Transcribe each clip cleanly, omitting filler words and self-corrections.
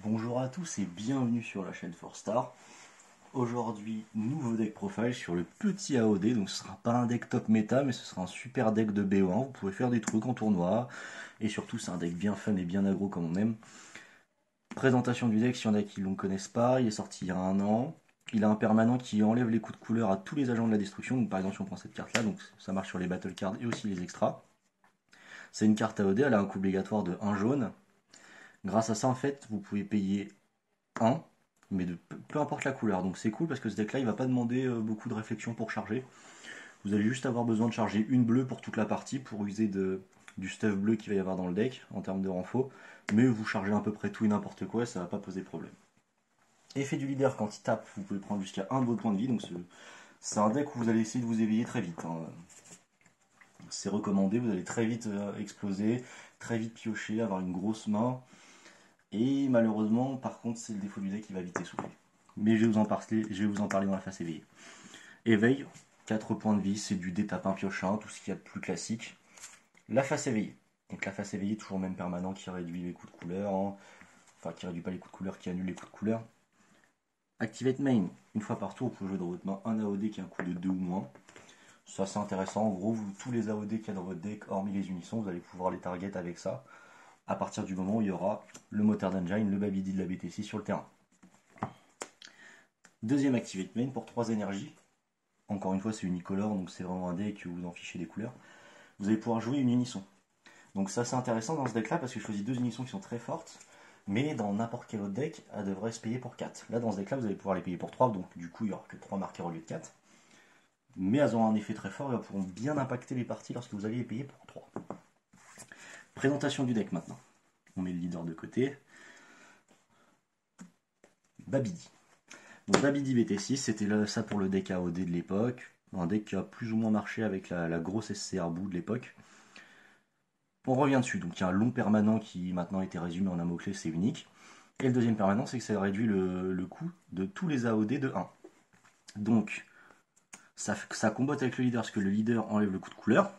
Bonjour à tous et bienvenue sur la chaîne 4Star. Aujourd'hui, nouveau deck profile sur le petit AOD. Donc ce sera pas un deck top méta, mais ce sera un super deck de BO1. Vous pouvez faire des trucs en tournoi. Et surtout, c'est un deck bien fun et bien aggro comme on aime. Présentation du deck, s'il y en a qui ne le connaissent pas, il est sorti il y a un an. Il a un permanent qui enlève les coups de couleur à tous les agents de la destruction. Donc par exemple, si on prend cette carte là, donc ça marche sur les battle cards et aussi les extras. C'est une carte AOD, elle a un coût obligatoire de 1 jaune. Grâce à ça, en fait, vous pouvez payer 1, mais de peu importe la couleur. Donc c'est cool parce que ce deck là il va pas demander beaucoup de réflexion pour charger. Vous allez juste avoir besoin de charger une bleue pour toute la partie pour user du stuff bleu qu'il va y avoir dans le deck en termes de renfort. Mais vous chargez à peu près tout et n'importe quoi, ça va pas poser problème. Effet du leader, quand il tape, vous pouvez prendre jusqu'à 1 de vos points de vie. Donc c'est un deck où vous allez essayer de vous éveiller très vite, hein. C'est recommandé, vous allez très vite exploser, très vite piocher, avoir une grosse main. Et malheureusement, par contre, c'est le défaut du deck qui va vite essouffler. Mais je vais vous en parler dans la phase éveillée. Éveil, 4 points de vie, c'est du détapin pioche 1, tout ce qu'il y a de plus classique. La face éveillée. Donc la face éveillée, toujours le même permanent qui réduit les coups de couleur, hein. Enfin qui réduit pas les coups de couleur, qui annule les coups de couleur. Activate main, une fois par tour, vous pouvez jouer dans votre main un AOD qui a un coût de 2 ou moins. Ça c'est intéressant, en gros, tous les AOD qu'il y a dans votre deck, hormis les unissons, vous allez pouvoir les target avec ça, à partir du moment où il y aura le moteur d'engine, le Babidi de la BTC sur le terrain. Deuxième Activate Main pour 3 énergies. Encore une fois, c'est unicolore, donc c'est vraiment un deck où vous en fichez des couleurs. Vous allez pouvoir jouer une unisson. Donc ça c'est intéressant dans ce deck là parce que je choisis 2 unissons qui sont très fortes. Mais dans n'importe quel autre deck, elle devrait se payer pour 4. Là dans ce deck là, vous allez pouvoir les payer pour 3, donc du coup il n'y aura que 3 marqueurs au lieu de 4. Mais elles ont un effet très fort et elles pourront bien impacter les parties lorsque vous allez les payer pour 3. Présentation du deck maintenant. On met le leader de côté. Babidi. Donc Babidi BT6, c'était ça pour le deck AOD de l'époque. Un deck qui a plus ou moins marché avec la grosse SCR bout de l'époque. On revient dessus. Donc il y a un long permanent qui maintenant a été résumé en un mot-clé, c'est unique. Et le deuxième permanent, c'est que ça réduit le coût de tous les AOD de 1. Donc ça combote avec le leader parce que le leader enlève le coût de couleur.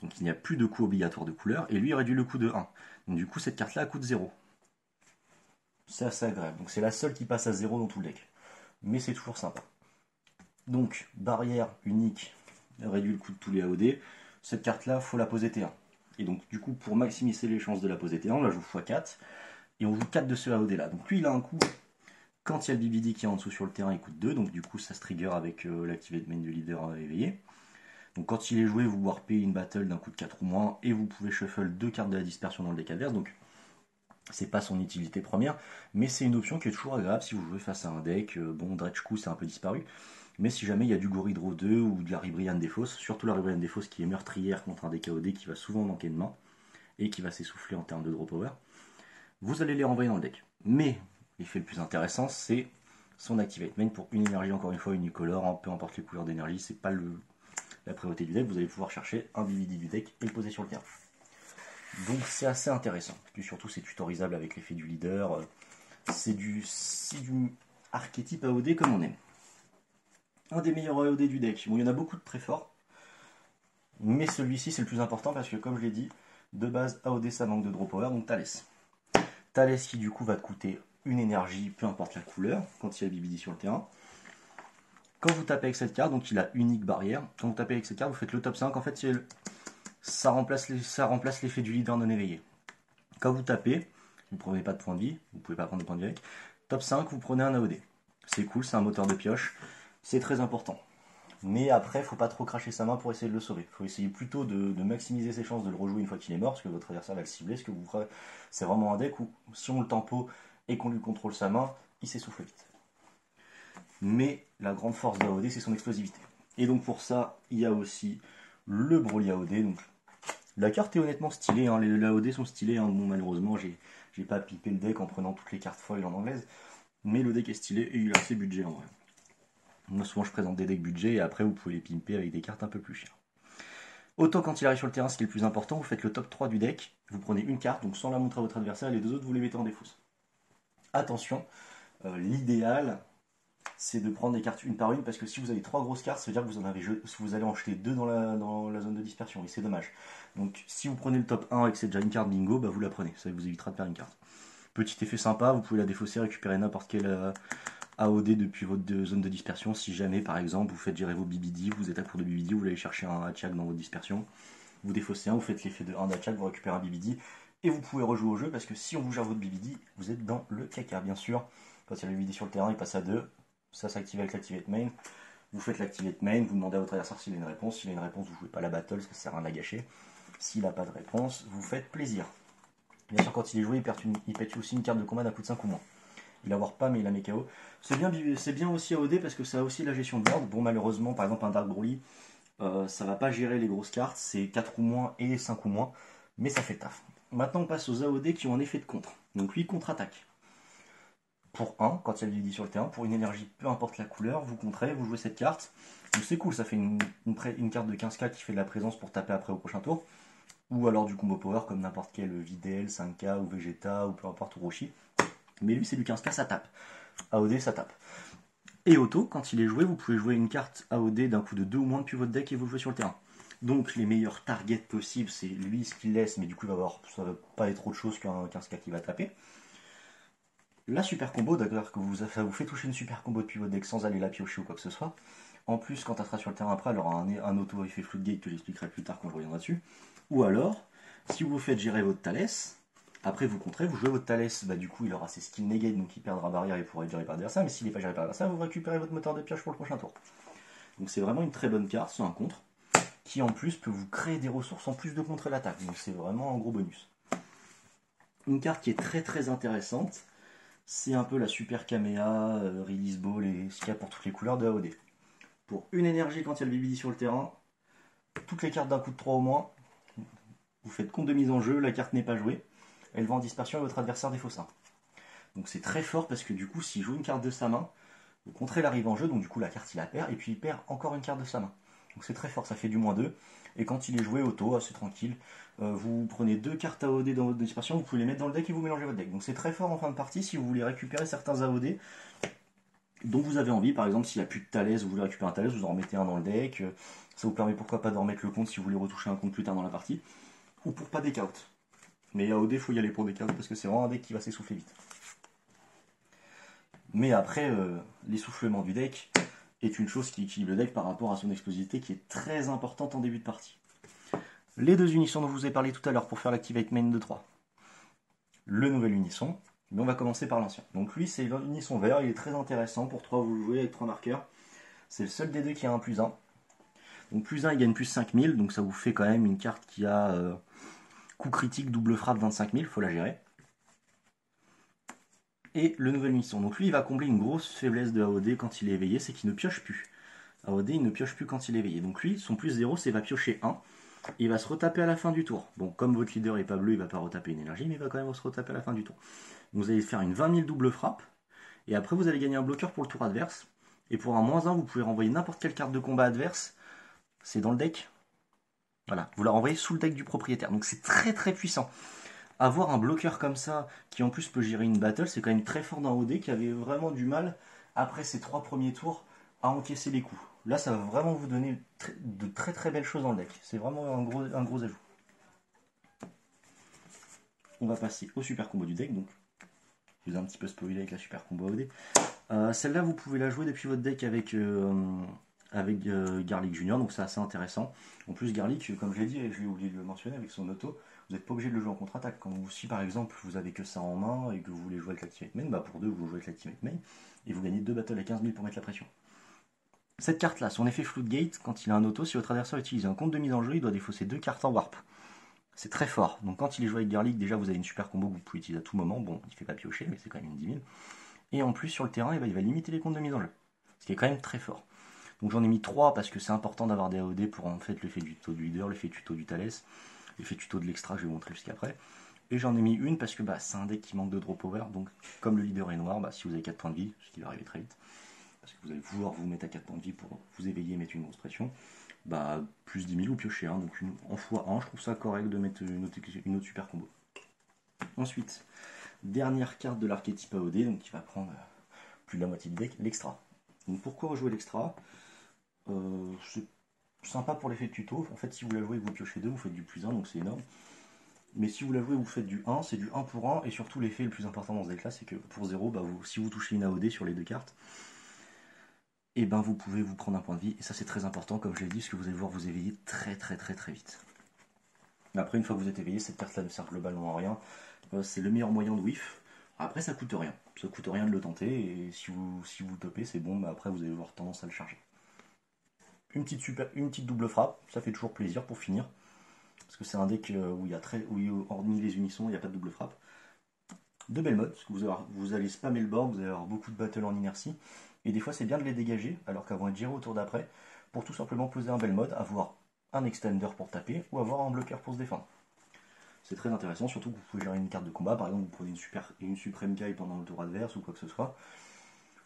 Donc il n'y a plus de coût obligatoire de couleur. Et lui il réduit le coût de 1. Donc du coup cette carte là coûte 0. C'est assez agréable. Donc c'est la seule qui passe à 0 dans tout le deck. Mais c'est toujours sympa. Donc, barrière unique, réduit le coût de tous les AOD. Cette carte-là, faut la poser T1. Et donc, du coup, pour maximiser les chances de la poser T1, on la joue x4. Et on joue 4 de ce AOD-là. Donc, lui, il a un coût. Quand il y a le BBD qui est en dessous sur le terrain, il coûte 2. Donc, du coup, ça se trigger avec l'activate main du leader éveillé. Donc, quand il est joué, vous warpez une battle d'un coup de 4 ou moins. Et vous pouvez shuffle 2 cartes de la dispersion dans le deck adverse. Donc, c'est pas son utilité première, mais c'est une option qui est toujours agréable si vous jouez face à un deck. Bon, Dredgeku, c'est un peu disparu, mais si jamais il y a du Goridro 2 ou de la Ribrianne des Fosses, surtout la Ribrianne des Fosses qui est meurtrière contre un deck AOD qui va souvent manquer de main et qui va s'essouffler en termes de draw power, vous allez les renvoyer dans le deck. Mais l'effet le plus intéressant, c'est son Activate Main pour une énergie, encore une fois unicolore, hein, peu importe les couleurs d'énergie, c'est pas la priorité du deck, vous allez pouvoir chercher un BVD du deck et le poser sur le terrain. Donc c'est assez intéressant. Puis surtout c'est tutorisable avec l'effet du leader. C'est du archétype AOD comme on aime. Un des meilleurs AOD du deck. Bon, il y en a beaucoup de très forts. Mais celui-ci c'est le plus important parce que comme je l'ai dit, de base AOD ça manque de draw power, donc Thalès. Thalès qui du coup va te coûter une énergie, peu importe la couleur, quand il y a BBD sur le terrain. Quand vous tapez avec cette carte, donc il a unique barrière, quand vous tapez avec cette carte, vous faites le top 5, en fait ça remplace l'effet du leader non éveillé. Quand vous tapez, vous ne prenez pas de points de vie, vous ne pouvez pas prendre de points de vie avec. Top 5, vous prenez un AOD. C'est cool, c'est un moteur de pioche, c'est très important. Mais après, il ne faut pas trop cracher sa main pour essayer de le sauver. Il faut essayer plutôt de maximiser ses chances de le rejouer une fois qu'il est mort, parce que votre adversaire va le cibler. Ce que vous ferez, c'est vraiment un deck où, si on le tempo et qu'on lui contrôle sa main, il s'essouffle vite. Mais la grande force de l'AOD, c'est son explosivité. Et donc pour ça, il y a aussi le Broly AOD. Donc, la carte est honnêtement stylée, hein. Les AOD sont stylés, hein. Bon, malheureusement, j'ai pas pipé le deck en prenant toutes les cartes foil en anglaise. Mais le deck est stylé et il a assez budget en vrai. Moi, souvent, je présente des decks budget et après, vous pouvez les pimper avec des cartes un peu plus chères. Autant quand il arrive sur le terrain, ce qui est le plus important, vous faites le top 3 du deck, vous prenez une carte, donc sans la montrer à votre adversaire, et les deux autres, vous les mettez en défausse. Attention, l'idéal, c'est de prendre des cartes une par une, parce que si vous avez 3 grosses cartes, ça veut dire que vous allez en jeter 2 dans la zone de dispersion, et c'est dommage. Donc si vous prenez le top 1 et que c'est déjà une carte bingo, bah vous la prenez, ça vous évitera de perdre une carte. Petit effet sympa, vous pouvez la défausser, récupérer n'importe quel AOD depuis votre zone de dispersion. Si jamais, par exemple, vous faites gérer vos BBD, vous êtes à court de BBD, vous voulez aller chercher un Hatchak dans votre dispersion, vous défaussez un, vous faites l'effet de 1 d'Hatchak, vous récupérez un BBD, et vous pouvez rejouer au jeu, parce que si on vous gère votre BBD, vous êtes dans le caca, bien sûr. Quand il y a le BBD sur le terrain, il passe à 2, ça s'active avec l'Activate Main. Vous faites l'Activate Main, vous demandez à votre adversaire s'il a une réponse. S'il a une réponse, vous ne jouez pas la battle, ça sert à rien de la gâcher. S'il n'a pas de réponse, vous faites plaisir. Bien sûr, quand il est joué, il pète aussi une carte de combat d'un coup de 5 ou moins. Il va avoir pas, mais il a mes KO. C'est bien aussi AOD parce que ça a aussi la gestion de board. Bon, malheureusement, par exemple, un Dark Broly, ça va pas gérer les grosses cartes, c'est 4 ou moins et 5 ou moins, mais ça fait le taf. Maintenant, on passe aux AOD qui ont un effet de contre. Donc, lui, contre-attaque. Pour 1, quand il y a le BD sur le terrain, pour une énergie, peu importe la couleur, vous contrez, vous jouez cette carte. Donc, c'est cool, ça fait une carte de 15k qui fait de la présence pour taper après au prochain tour. Ou alors du combo power comme n'importe quel Videl, 5k ou Vegeta ou peu importe, ou Roshi. Mais lui, c'est du 15k, ça tape. AOD, ça tape. Et auto, quand il est joué, vous pouvez jouer une carte AOD d'un coup de 2 ou moins depuis votre deck et vous le jouez sur le terrain. Donc les meilleurs targets possibles, c'est lui ce qu'il laisse, mais du coup ça va pas être autre chose qu'un 15k qui va taper. La super combo, d'accord, ça vous fait toucher une super combo depuis votre deck sans aller la piocher ou quoi que ce soit. En plus, quand elle sera sur le terrain après, elle aura un auto-effet Floodgate que j'expliquerai plus tard quand je reviendrai dessus. Ou alors, si vous faites gérer votre Thalès, après vous contrez, vous jouez votre Thalès, bah du coup il aura ses skills negate, donc il perdra barrière et pourra être géré par l'adversaire, mais s'il n'est pas géré par l'adversaire, vous récupérez votre moteur de pioche pour le prochain tour. Donc c'est vraiment une très bonne carte, c'est un contre, qui en plus peut vous créer des ressources en plus de contrer l'attaque, donc c'est vraiment un gros bonus. Une carte qui est très très intéressante, c'est un peu la super Kamea, Release Ball et ce qu'il y a pour toutes les couleurs de AOD. Pour une énergie quand il y a le BBD sur le terrain, toutes les cartes d'un coup de 3 au moins, vous faites compte de mise en jeu, la carte n'est pas jouée, elle va en dispersion et votre adversaire défausse 1. Donc c'est très fort parce que du coup, s'il joue une carte de sa main, vous contrez l'arrive en jeu, donc du coup la carte il la perd, et puis il perd encore une carte de sa main. Donc c'est très fort, ça fait du -2. Et quand il est joué auto, c'est tranquille, vous prenez 2 cartes AOD dans votre dispersion, vous pouvez les mettre dans le deck et vous mélangez votre deck. Donc c'est très fort en fin de partie si vous voulez récupérer certains AOD dont vous avez envie. Par exemple, s'il n'y a plus de Thalès, vous voulez récupérer un Thalès, vous en remettez un dans le deck. Ça vous permet pourquoi pas de remettre le compte si vous voulez retoucher un compte plus tard dans la partie. Ou pour pas deck out. Mais AOD, il faut y aller pour deck out parce que c'est vraiment un deck qui va s'essouffler vite. Mais après, l'essoufflement du deck est une chose qui équilibre le deck par rapport à son explosivité qui est très importante en début de partie. Les deux unissons dont je vous ai parlé tout à l'heure pour faire l'activate main de 3. Le nouvel unisson, mais on va commencer par l'ancien. Donc lui, c'est l'unisson vert, il est très intéressant. Pour 3, vous le jouez avec 3 marqueurs. C'est le seul des deux qui a un +1. Donc +1, il gagne plus 5000, donc ça vous fait quand même une carte qui a coup critique, double frappe, 25 000, il faut la gérer. Et le nouvel unisson. Donc lui, il va combler une grosse faiblesse de AOD quand il est éveillé, c'est qu'il ne pioche plus. AOD, il ne pioche plus quand il est éveillé. Donc lui, son +0, c'est va piocher 1. Il va se retaper à la fin du tour. Bon, comme votre leader n'est pas bleu, il ne va pas retaper une énergie, mais il va quand même se retaper à la fin du tour. Vous allez faire une 20 000 double frappe, et après vous allez gagner un bloqueur pour le tour adverse. Et pour un -1, vous pouvez renvoyer n'importe quelle carte de combat adverse. C'est dans le deck. Voilà, vous la renvoyez sous le deck du propriétaire. Donc c'est très très puissant. Avoir un bloqueur comme ça, qui en plus peut gérer une battle, c'est quand même très fort dans OD, qui avait vraiment du mal, après ses 3 premiers tours, à encaisser les coups. Là, ça va vraiment vous donner de très très belles choses dans le deck. C'est vraiment un gros ajout. On va passer au super combo du deck, donc je vous ai un petit peu spoilé avec la super combo OD. Celle-là, vous pouvez la jouer depuis votre deck avec Garlic Junior, donc c'est assez intéressant. En plus, Garlic, comme je l'ai dit, et je l'ai oublié de le mentionner avec son auto, vous n'êtes pas obligé de le jouer en contre-attaque. Si par exemple vous avez que ça en main et que vous voulez jouer avec l'Activate Main, bah pour 2 vous jouez avec l'Activate Main et vous gagnez 2 battles à 15 000 pour mettre la pression. Cette carte-là, son effet Floodgate, quand il a un auto, si votre adversaire utilise un compte de mise en jeu, il doit défausser 2 cartes en warp. C'est très fort. Donc quand il est joué avec Garlic, déjà vous avez une super combo que vous pouvez utiliser à tout moment. Bon, il ne fait pas piocher, mais c'est quand même une 10 000. Et en plus, sur le terrain, il va limiter les comptes de mise en jeu. Ce qui est quand même très fort. Donc j'en ai mis 3 parce que c'est important d'avoir des AOD pour en fait l'effet du tuto du leader, l'effet tuto du Thalès, l'effet tuto de l'extra, je vais vous montrer jusqu'après. Et j'en ai mis une parce que c'est un deck qui manque de draw power, donc comme le leader est noir, si vous avez 4 points de vie, ce qui va arriver très vite, parce que vous allez vouloir vous mettre à 4 points de vie pour vous éveiller et mettre une grosse pression, plus 10 000 ou piocher 1, donc en x1, je trouve ça correct de mettre une autre super combo. Ensuite, dernière carte de l'archétype AOD, donc qui va prendre plus de la moitié du deck, l'extra. Donc pourquoi rejouer l'extra? C'est sympa pour l'effet de tuto. En fait, si vous la jouez et que vous piochez 2, vous faites du +1, donc c'est énorme. Mais si vous la jouez, vous faites du 1, c'est du 1 pour 1, et surtout l'effet le plus important dans ce deck là, c'est que pour 0, bah si vous touchez une AOD sur les deux cartes, et ben vous pouvez vous prendre un point de vie, et ça c'est très important, comme je l'ai dit, parce que vous allez voir vous éveiller très très très très vite. Après, une fois que vous êtes éveillé, cette carte là ne sert globalement à rien, c'est le meilleur moyen de whiff. Après, ça coûte rien de le tenter, et si vous topez, c'est bon, mais après vous allez avoir tendance à le charger. Une petite double frappe, ça fait toujours plaisir pour finir. Parce que c'est un deck où hormis les unissons, il n'y a pas de double frappe. De belles modes, parce que vous allez spammer le board, vous allez avoir beaucoup de battles en inertie. Et des fois, c'est bien de les dégager, alors qu'elles vont être gérées au tour d'après, pour tout simplement poser un bel mode, avoir un extender pour taper, ou avoir un bloqueur pour se défendre. C'est très intéressant, surtout que vous pouvez gérer une carte de combat, par exemple, vous prenez une Supreme Kai pendant le tour adverse, ou quoi que ce soit.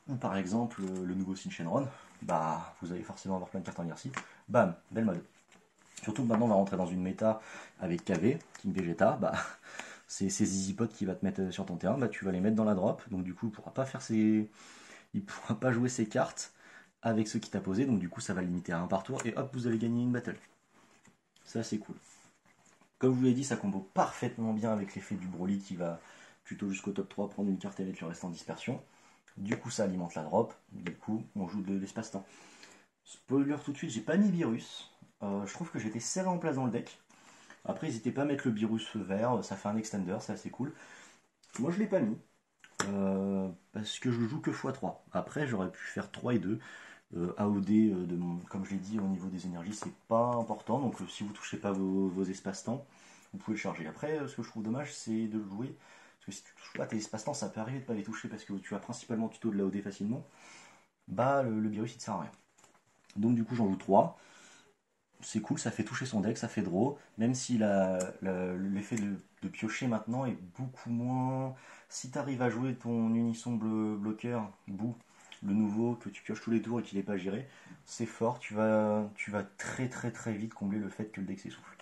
Ou par exemple, le nouveau Sin Shenron, bah, vous allez forcément avoir plein de cartes en inertie. Bam, bel mode. Surtout que maintenant on va rentrer dans une méta avec KV, King Vegeta, bah c'est ces easy pots qui va te mettre sur ton terrain, bah tu vas les mettre dans la drop, donc du coup il pourra pas jouer ses cartes avec ceux qui t'a posé, donc du coup ça va limiter à un par tour, et hop vous allez gagner une battle. Ça c'est cool. Comme je vous l'ai dit, ça combo parfaitement bien avec l'effet du Broly qui va plutôt jusqu'au top 3 prendre une carte et mettre le reste en dispersion. Du coup ça alimente la drop, du coup on joue de l'espace-temps. Spoiler tout de suite, j'ai pas mis virus. Je trouve que j'étais serré en place dans le deck. Après, n'hésitez pas à mettre le virus vert, ça fait un extender, c'est assez cool. Moi, je l'ai pas mis. Parce que je joue que x3. Après, j'aurais pu faire 3 et 2. AOD, comme je l'ai dit, au niveau des énergies, c'est pas important. Donc, si vous touchez pas vos espaces-temps, vous pouvez le charger. Après, ce que je trouve dommage, c'est de le jouer. Parce que si tu touches pas tes espaces-temps, ça peut arriver de pas les toucher parce que tu as principalement tuto de l'AOD facilement. Bah, le virus, il te sert à rien. Donc, du coup, j'en joue 3. C'est cool, ça fait toucher son deck, ça fait draw, même si l'effet de piocher maintenant est beaucoup moins. Si tu arrives à jouer ton unisson bloqueur, bout, le nouveau, que tu pioches tous les tours et qu'il n'est pas géré, c'est fort, tu vas très très très vite combler le fait que le deck s'essouffle.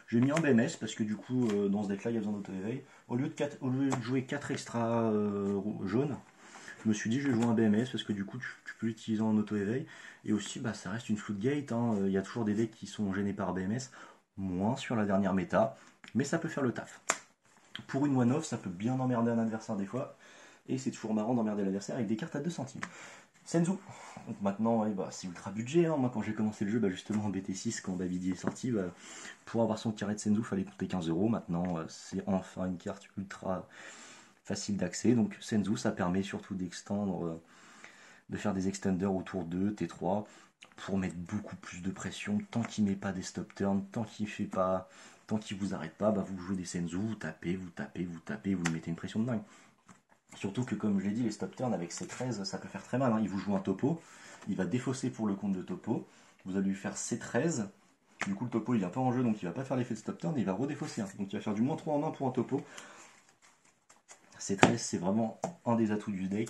J'ai mis un BMS parce que du coup, dans ce deck là, il y a besoin d'auto-éveil. Au lieu de jouer 4 extra jaunes, je me suis dit je vais jouer un BMS parce que du coup tu peux l'utiliser en auto-éveil. Et aussi bah, ça reste une floodgate, hein. Il y a toujours des decks qui sont gênés par BMS, moins sur la dernière méta, mais ça peut faire le taf. Pour une one-off, ça peut bien emmerder un adversaire des fois, et c'est toujours marrant d'emmerder l'adversaire avec des cartes à 2 centimes. Senzu. Donc maintenant, ouais, bah, c'est ultra budget. Hein. Moi, quand j'ai commencé le jeu, bah, justement en BT6, quand Babidi est sorti, bah, pour avoir son carré de Senzu, il fallait compter 15€. Maintenant, c'est enfin une carte ultra facile d'accès. Donc Senzu, ça permet surtout d'extendre, de faire des extenders autour de T3 pour mettre beaucoup plus de pression. Tant qu'il met pas des stop turns, tant qu'il vous arrête pas, bah vous jouez des Senzu, vous tapez, vous tapez, vous tapez, vous lui mettez une pression de dingue. Surtout que comme je l'ai dit, les stop turns avec C13, ça peut faire très mal. Hein. Il vous joue un topo, il va défausser pour le compte de topo, vous allez lui faire C13. Du coup, le topo il est pas en jeu, donc il va pas faire l'effet de stop turn, il va redéfausser. Hein. Donc il va faire du moins 3 en 1 pour un topo. C13, c'est vraiment un des atouts du deck.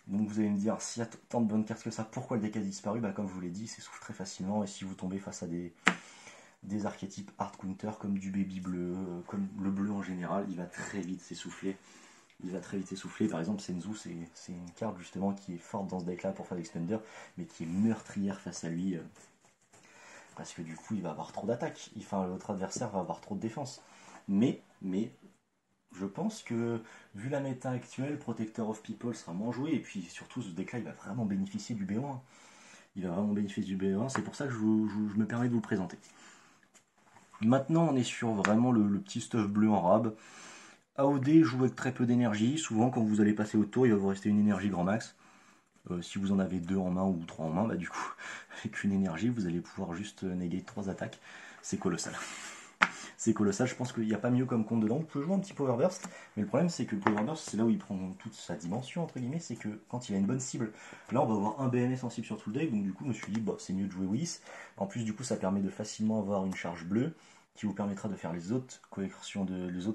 Donc vous allez me dire, s'il y a tant de bonnes cartes que ça, pourquoi le deck a disparu? Bah comme je vous l'ai dit, il s'essouffle très facilement, et si vous tombez face à des archétypes hard counter comme du baby bleu, comme le bleu en général, il va très vite s'essouffler. Il va très vite s'essouffler. Par exemple, Senzu, c'est une carte justement qui est forte dans ce deck là pour faire l'extender, mais qui est meurtrière face à lui, parce que du coup il va avoir trop d'attaques. Enfin, l'autre adversaire va avoir trop de défense. Mais je pense que, vu la méta actuelle, Protector of People sera moins joué, et puis surtout ce deck là il va vraiment bénéficier du BO1. Il va vraiment bénéficier du BO1, c'est pour ça que je me permets de vous le présenter. Maintenant on est sur vraiment le petit stuff bleu en rab. AOD joue avec très peu d'énergie, souvent quand vous allez passer au tour il va vous rester une énergie grand max. Si vous en avez 2 en main ou 3 en main, bah du coup avec une énergie vous allez pouvoir juste negate 3 attaques, c'est colossal. C'est colossal, je pense qu'il n'y a pas mieux comme compte dedans. Vous pouvez jouer un petit Power Burst, mais le problème c'est que le Power Burst, c'est là où il prend toute sa dimension, entre guillemets, c'est que quand il a une bonne cible, là on va avoir un BMS en cible sur tout le deck, donc du coup je me suis dit, bah, c'est mieux de jouer Whis. En plus du coup ça permet de facilement avoir une charge bleue, qui vous permettra de faire les autres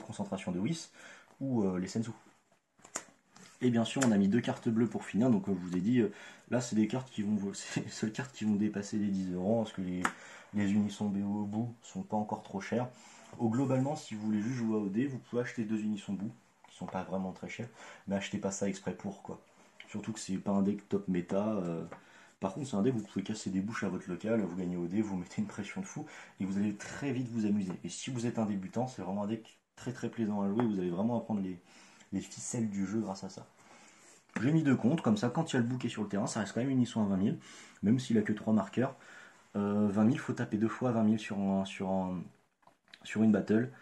concentrations de Whis, ou les Senzu. Et bien sûr on a mis 2 cartes bleues pour finir, donc comme je vous ai dit, là c'est des cartes qui vont, c'est les seules cartes qui vont dépasser les 10€, parce que les unissons BO au bout sont pas encore trop chers. Globalement, si vous voulez juste jouer à OD, vous pouvez acheter 2 unissons bout, qui sont pas vraiment très chers, mais achetez pas ça exprès pour quoi. Surtout que c'est pas un deck top méta, Par contre, c'est un deck où vous pouvez casser des bouches à votre local, vous gagnez au dé, vous mettez une pression de fou, et vous allez très vite vous amuser. Et si vous êtes un débutant, c'est vraiment un deck très très plaisant à jouer, vous allez vraiment apprendre les ficelles du jeu grâce à ça. J'ai mis 2 contre, comme ça quand il y a le bouquet sur le terrain, ça reste quand même une issue à 20 000, même s'il a que 3 marqueurs. 20 000, faut taper 2 fois 20 000 sur une battle.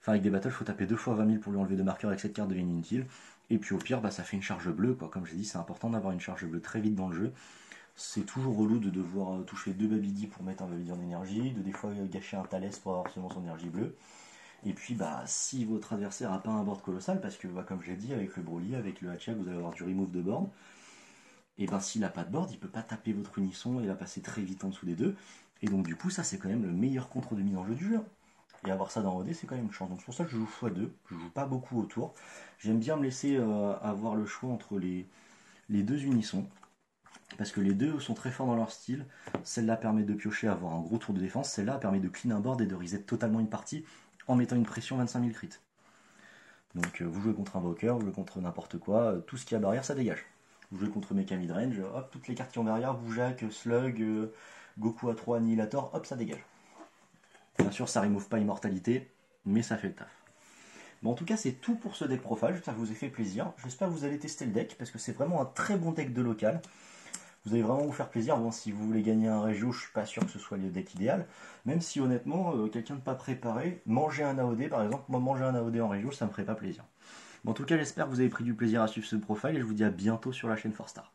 Enfin, avec des battles, faut taper 2 fois 20 000 pour lui enlever 2 marqueurs avec cette carte devient inutile. Et puis au pire, bah, ça fait une charge bleue, quoi. Comme je l'ai dit, c'est important d'avoir une charge bleue très vite dans le jeu. C'est toujours relou de devoir toucher 2 Babidi pour mettre un Babidi en énergie, de des fois gâcher un Thalès pour avoir seulement son énergie bleue. Et puis, bah, si votre adversaire n'a pas un board colossal, parce que, bah, comme je l'ai dit, avec le Broly, avec le Hatchak, vous allez avoir du remove de board. Et ben, s'il n'a pas de board, il peut pas taper votre unisson et la passer très vite en dessous des deux. Et donc, du coup, ça, c'est quand même le meilleur contre de mise en jeu du jeu. Et avoir ça dans OD, c'est quand même une chance. Donc, c'est pour ça que je joue x2. Je joue pas beaucoup autour. J'aime bien me laisser avoir le choix entre les deux unissons. Parce que les deux sont très forts dans leur style. Celle-là permet de piocher, avoir un gros tour de défense. Celle-là permet de clean un board et de reset totalement une partie en mettant une pression 25 000 crits. Donc vous jouez contre Invoker, vous jouez contre n'importe quoi, tout ce qui a barrière, ça dégage. Vous jouez contre Mecha Midrange, hop, toutes les cartes qui ont barrière, Boujak, Slug, Goku A3, Annihilator, hop, ça dégage. Bien sûr, ça remove pas Immortalité, mais ça fait le taf. Bon, en tout cas, c'est tout pour ce deck profile. J'espère que vous avez fait plaisir. J'espère que vous allez tester le deck, parce que c'est vraiment un très bon deck de local. Vous allez vraiment vous faire plaisir. Bon, si vous voulez gagner un Régio, je suis pas sûr que ce soit le deck idéal. Même si honnêtement, quelqu'un de pas préparé, manger un AOD par exemple, moi manger un AOD en Régio, ça me ferait pas plaisir. Bon, en tout cas, j'espère que vous avez pris du plaisir à suivre ce profil et je vous dis à bientôt sur la chaîne 4Star.